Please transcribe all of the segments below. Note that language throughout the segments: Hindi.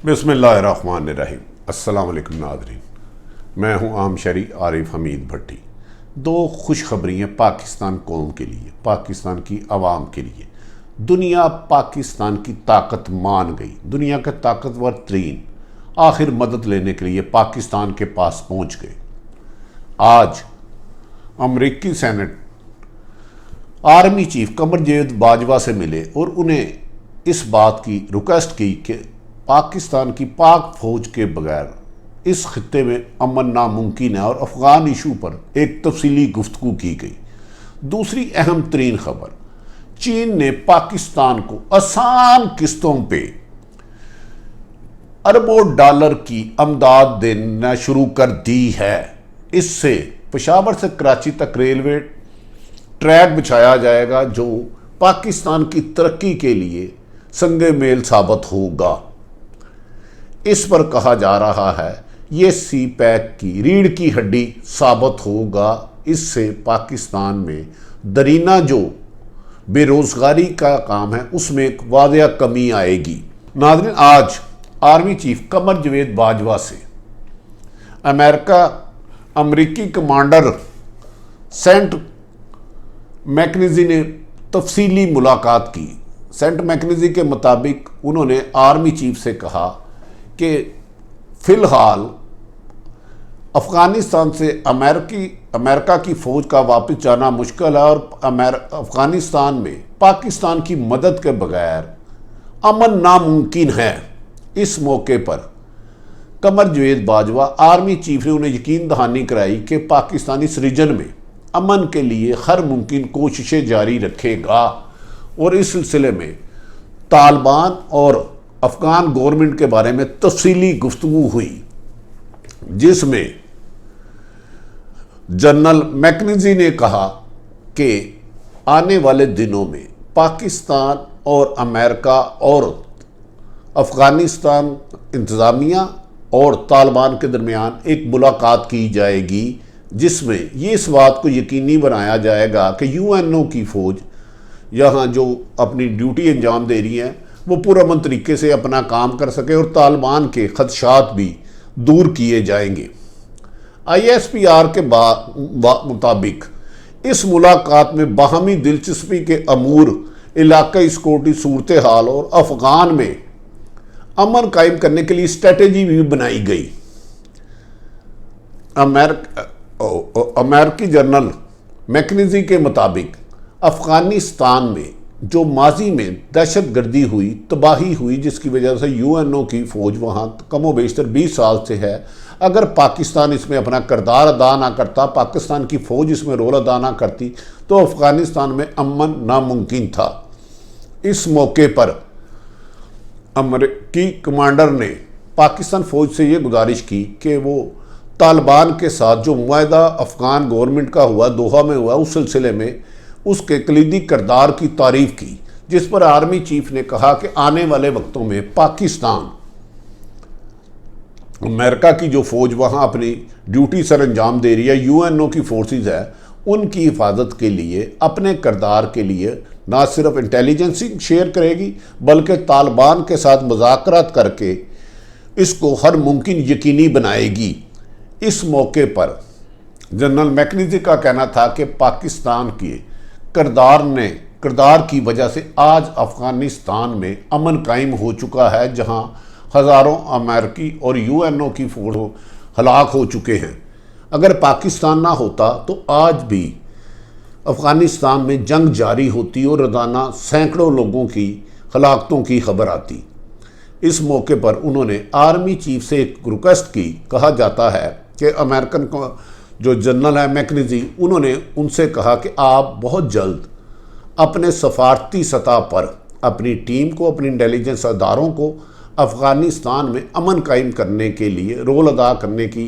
बिस्मिल्लाहिर्रहमानिर्रहीम। अस्सलाम वालेकुम नाज़रीन, मैं हूं आम शरी आरिफ हमीद भट्टी। दो खुशखबरियाँ पाकिस्तान कौम के लिए, पाकिस्तान की आवाम के लिए। दुनिया पाकिस्तान की ताकत मान गई। दुनिया के ताकतवर तरीन आखिर मदद लेने के लिए पाकिस्तान के पास पहुंच गए। आज अमरीकी senate army chief Qamar Javed Bajwa से मिले और उन्हें इस बात की रिक्वेस्ट की कि पाकिस्तान की पाक फौज के बगैर इस खित्ते में अमन नामुमकिन है और अफगान इशू पर एक तफसीली गुफ्तगू की गई। दूसरी अहम तरीन खबर, चीन ने पाकिस्तान को आसान किस्तों पे अरबों डॉलर की अमदाद देना शुरू कर दी है। इससे पेशावर से कराची तक रेलवे ट्रैक बिछाया जाएगा जो पाकिस्तान की तरक्की के लिए संगे मेल साबित होगा। इस पर कहा जा रहा है ये सी पैक की रीढ़ की हड्डी साबित होगा। इससे पाकिस्तान में दरीना जो बेरोजगारी का काम है उसमें एक वादिया कमी आएगी। नाज़रीन, आज आर्मी चीफ कमर जावेद बाजवा से अमेरिकी कमांडर सेंट मैकेंजी ने तफसीली मुलाकात की। सेंट मैकेंजी के मुताबिक उन्होंने आर्मी चीफ से कहा कि फ़िलहाल अफ़गानिस्तान से अमेरिका की फ़ौज का वापस जाना मुश्किल है और अफ़गानिस्तान में पाकिस्तान की मदद के बगैर अमन नामुमकिन है। इस मौके पर कमर जावेद बाजवा आर्मी चीफ ने उन्हें यकीन दहानी कराई कि पाकिस्तान इस रीजन में अमन के लिए हर मुमकिन कोशिशें जारी रखेगा और इस सिलसिले में तालिबान और अफ़गान गवर्नमेंट के बारे में तफसीली गुफ्तगू हुई, जिसमें जनरल मैकेंजी ने कहा कि आने वाले दिनों में पाकिस्तान और अमेरिका और अफ़गानिस्तान इंतज़ामिया और तालिबान के दरमियान एक मुलाकात की जाएगी, जिसमें ये इस बात को यकीनी बनाया जाएगा कि यूएनओ की फ़ौज यहाँ जो अपनी ड्यूटी अंजाम दे रही है वो पुरअमन तरीके से अपना काम कर सके और तालिबान के खदशात भी दूर किए जाएंगे। ISPR के मुताबिक इस मुलाकात में बाहमी दिलचस्पी के अमूर, इलाकाई सिक्योरिटी सूरत हाल और अफ़गान में अमन कायम करने के लिए स्ट्रेटेजी भी बनाई गई। अमेरिकी जनरल मैकेंजी के मुताबिक अफ़गानिस्तान में जो माजी में दहशत गर्दी हुई, तबाही हुई, जिसकी वजह से यूएनओ की फ़ौज वहाँ कमोबेशतर 20 साल से है, अगर पाकिस्तान इसमें अपना किरदार अदा ना करता, पाकिस्तान की फ़ौज इसमें रोल अदा ना करती तो अफ़गानिस्तान में अमन नामुमकिन था। इस मौके पर अमेरिकी कमांडर ने पाकिस्तान फ़ौज से ये गुजारिश की कि वो तालिबान के साथ जो मुआहदा अफ़गान गवर्नमेंट का हुआ, दोहा में हुआ, उस सिलसिले में उसके कलीदी किरदार की तारीफ़ की, जिस पर आर्मी चीफ ने कहा कि आने वाले वक्तों में पाकिस्तान अमेरिका की जो फ़ौज वहाँ अपनी ड्यूटी सर अंजाम दे रही है, यूएनओ की फोर्सेस है, उनकी हिफाजत के लिए, अपने किरदार के लिए ना सिर्फ इंटेलिजेंस शेयर करेगी बल्कि तालिबान के साथ मुज़ाकरात करके इसको हर मुमकिन यकीनी बनाएगी। इस मौके पर जनरल मैकेंजी का कहना था कि पाकिस्तान के किरदार की वजह से आज अफ़गानिस्तान में अमन कायम हो चुका है, जहां हज़ारों अमेरिकी और यूएनओ की फ़ौज हलाक हो चुके हैं। अगर पाकिस्तान ना होता तो आज भी अफ़गानिस्तान में जंग जारी होती और रोज़ाना सैकड़ों लोगों की हलाकतों की खबर आती। इस मौके पर उन्होंने आर्मी चीफ से एक रिक्वेस्ट की। कहा जाता है कि अमेरिकन को जो जनरल है मैकेंजी, उन्होंने उनसे कहा कि आप बहुत जल्द अपने सफारती सतह पर अपनी टीम को, अपनी इंटेलिजेंस अदारों को अफ़गानिस्तान में अमन कायम करने के लिए रोल अदा करने की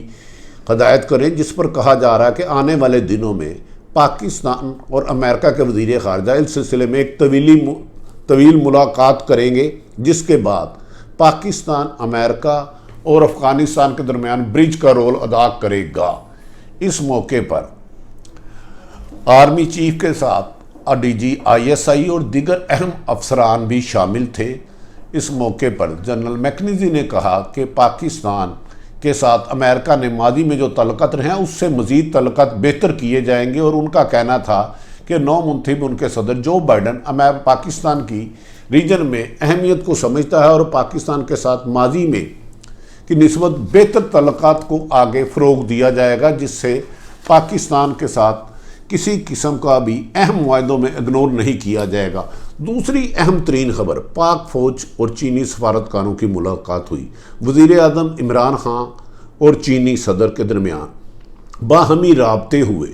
हदायत करें, जिस पर कहा जा रहा है कि आने वाले दिनों में पाकिस्तान और अमेरिका के वज़ीर ख़ारजा इस सिलसिले में एक तवील मुलाकात करेंगे, जिसके बाद पाकिस्तान अमेरिका और अफ़गानिस्तान के दरमियान ब्रिज का रोल अदा करेगा। इस मौके पर आर्मी चीफ के साथ DG ISI और दीगर अहम अफसरान भी शामिल थे। इस मौके पर जनरल मैकेंजी ने कहा कि पाकिस्तान के साथ अमेरिका ने माजी में जो तल्लुकात रहे हैं उससे मज़ीद तल्लुकात बेहतर किए जाएंगे। और उनका कहना था कि नौ मुंतखब उनके सदर जो बाइडन पाकिस्तान की रीजन में अहमियत को समझता है और पाकिस्तान के साथ माजी में की निस्बत बेहतर तल्लुकात को आगे फ़रोग दिया जाएगा, जिससे पाकिस्तान के साथ किसी किस्म का भी अहम मुआहदों में इग्नोर नहीं किया जाएगा। दूसरी अहम तरीन खबर, पाक फ़ौज और चीनी सफारतकारों की मुलाकात हुई। वज़ीर आज़म इमरान खान और चीनी सदर के दरमियान बाहमी राबते हुए,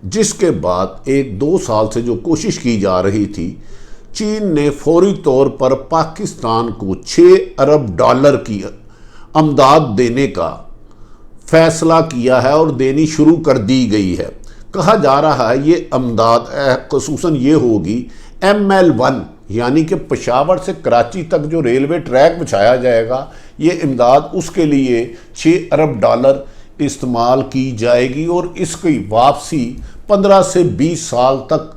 जिसके बाद 1-2 साल से जो कोशिश की जा रही थी, चीन ने फौरी तौर पर पाकिस्तान को $6 अरब की अमदाद देने का फैसला किया है और देनी शुरू कर दी गई है। कहा जा रहा है ये अमदाद ख़ुसूसन ये होगी ML1, यानी कि पेशावर से कराची तक जो रेलवे ट्रैक बिछाया जाएगा, ये इमदाद उसके लिए $6 अरब इस्तेमाल की जाएगी और इसकी वापसी 15 से 20 साल तक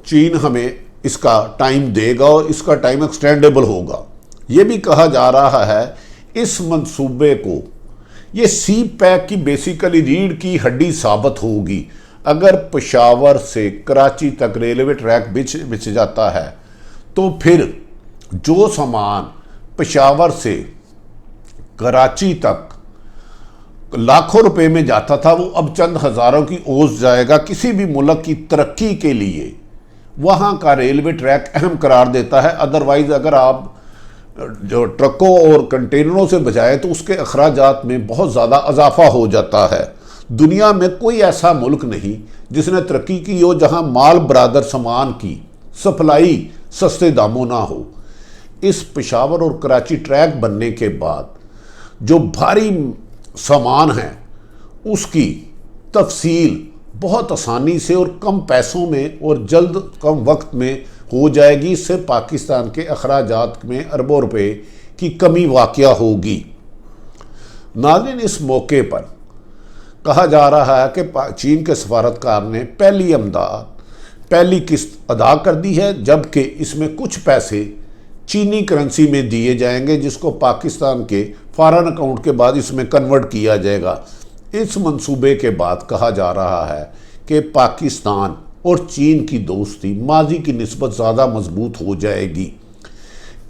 चीन हमें इसका टाइम देगा और इसका टाइम एक्सटेंडेबल होगा। ये भी कहा जा रहा है इस मंसूबे को, ये सी पैक की बेसिकली रीढ़ की हड्डी साबित होगी। अगर पेशावर से कराची तक रेलवे ट्रैक बिछ जाता है तो फिर जो सामान पेशावर से कराची तक लाखों रुपए में जाता था वो अब चंद हज़ारों की ओर जाएगा। किसी भी मुल्क की तरक्की के लिए वहाँ का रेलवे ट्रैक अहम करार देता है। अदरवाइज़ अगर आप जो ट्रकों और कंटेनरों से बजाय तो उसके अखराजात में बहुत ज़्यादा इजाफा हो जाता है। दुनिया में कोई ऐसा मुल्क नहीं जिसने तरक्की की हो जहाँ माल बरादर सामान की सप्लाई सस्ते दामों ना हो। इस पेशावर और कराची ट्रैक बनने के बाद जो भारी सामान है उसकी तफसील बहुत आसानी से और कम पैसों में और जल्द कम वक्त में हो जाएगी। इससे पाकिस्तान के अखराजात में अरबों रुपए की कमी वाक़या होगी। नाज़रीन, इस मौके पर कहा जा रहा है कि चीन के सफारतकार ने पहली किस्त अदा कर दी है, जबकि इसमें कुछ पैसे चीनी करेंसी में दिए जाएंगे जिसको पाकिस्तान के फॉरेन अकाउंट के बाद इसमें कन्वर्ट किया जाएगा। इस मंसूबे के बाद कहा जा रहा है कि पाकिस्तान और चीन की दोस्ती माजी की निस्बत ज़्यादा मजबूत हो जाएगी।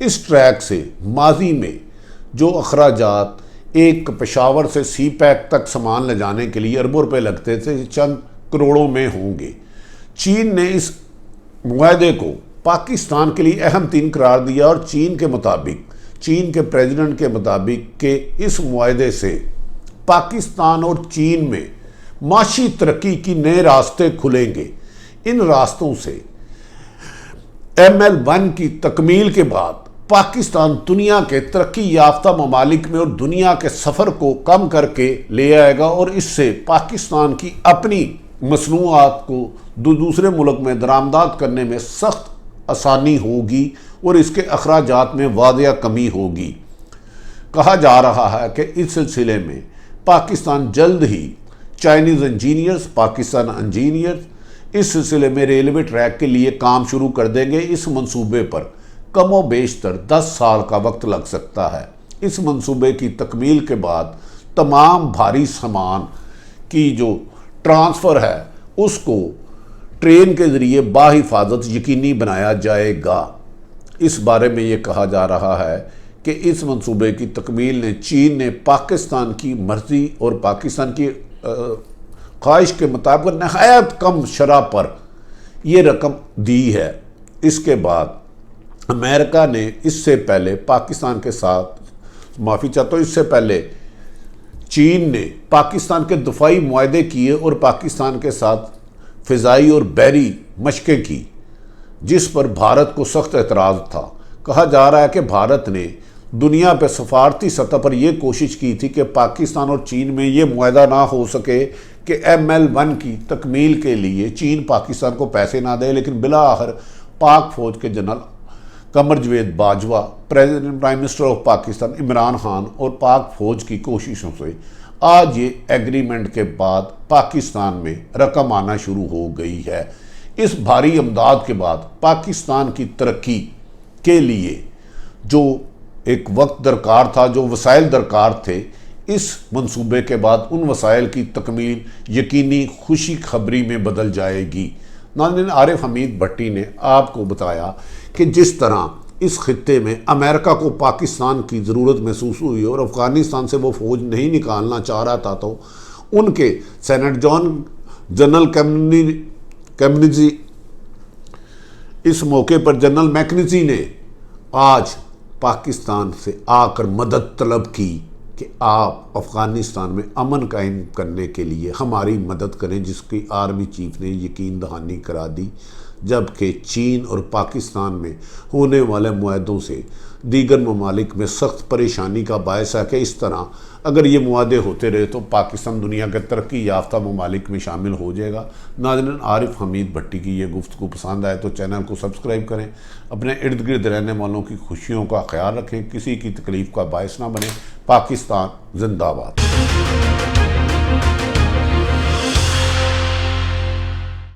इस ट्रैक से माजी में जो अखराजात एक पेशावर से सी पैक तक सामान ले जाने के लिए अरबों रुपए लगते थे, चंद करोड़ों में होंगे। चीन ने इस मुआहदे को पाकिस्तान के लिए अहम तीन करार दिया और चीन के प्रेसिडेंट के मुताबिक कि इस मुआहदे से पाकिस्तान और चीन में माशी तरक्की की नए रास्ते खुलेंगे। इन रास्तों से ML1 की तकमील के बाद पाकिस्तान दुनिया के तरक्की याफ्ता ममालिक में और दुनिया के सफ़र को कम करके ले आएगा और इससे पाकिस्तान की अपनी मसनूआत को दूसरे मुल्क में दरामदात करने में सख्त आसानी होगी और इसके अखराजात में वादिया कमी होगी। कहा जा रहा है कि इस सिलसिले में पाकिस्तान जल्द ही चाइनीज़ इंजीनियर्स, पाकिस्तान इंजीनियर्स इस सिलसिले में रेलवे ट्रैक के लिए काम शुरू कर देंगे। इस मंसूबे पर कमो बेशतर 10 साल का वक्त लग सकता है। इस मंसूबे की तकमील के बाद तमाम भारी सामान की जो ट्रांसफ़र है उसको ट्रेन के ज़रिए बाहिफाजत यकीनी बनाया जाएगा। इस बारे में ये कहा जा रहा है कि इस मंसूबे की तकमील ने चीन ने पाकिस्तान की मर्ज़ी और पाकिस्तान की ख्वाहिश के मुताबिक नहायत कम शरह पर ये रकम दी है। इसके बाद अमेरिका ने इससे पहले पाकिस्तान के साथ माफ़ी चाहता हूँ, इससे पहले चीन ने पाकिस्तान के दफाई मुआहदे किए और पाकिस्तान के साथ फ़िज़ाई और बहरी मशक़ें की, जिस पर भारत को सख्त एतराज़ था। कहा जा रहा है कि भारत ने दुनिया पर सफारती सतह पर यह कोशिश की थी कि पाकिस्तान और चीन में ये मुआहदा ना हो सके कि ML1 की तकमील के लिए चीन पाकिस्तान को पैसे ना दे, लेकिन बिलाआखिर पाक फ़ौज के general Qamar Javed Bajwa, prime minister of Pakistan Imran Khan और पाक फ़ौज की कोशिशों से आज ये एग्रीमेंट के बाद पाकिस्तान में रकम आना शुरू हो गई है। इस भारी इमदाद के बाद पाकिस्तान की तरक्की के लिए जो एक वक्त दरकार था, जो वसाइल दरकार थे, इस मंसूबे के बाद उन वसाइल की तकमील यकीनी खुशी खबरी में बदल जाएगी। नाज़रीन, आरिफ हमीद भट्टी ने आपको बताया कि जिस तरह इस खित्ते में अमेरिका को पाकिस्तान की ज़रूरत महसूस हुई और अफ़गानिस्तान से वो फ़ौज नहीं निकालना चाह रहा था, तो उनके सेनेट जनरल कैमनिजी इस मौके पर जनरल मैकनिजी ने आज पाकिस्तान से आकर मदद तलब की कि आप अफ़गानिस्तान में अमन कायम करने के लिए हमारी मदद करें, जिसकी आर्मी चीफ ने यकीन दहानी करा दी। जबकि चीन और पाकिस्तान में होने वाले मुआहदों से दीगर ममालिक में सख्त परेशानी का बायस है कि इस तरह अगर ये मुआहदे होते रहे तो पाकिस्तान दुनिया के तरक्की याफ्ता ममालिक में शामिल हो जाएगा। नाज़रीन, आरिफ हमीद भट्टी की ये गुफ्तगू पसंद आए तो चैनल को सब्सक्राइब करें, अपने इर्द गिर्द रहने वालों की खुशियों का ख्याल रखें, किसी की तकलीफ़ का बायस ना बने। पाकिस्तान जिंदाबाद।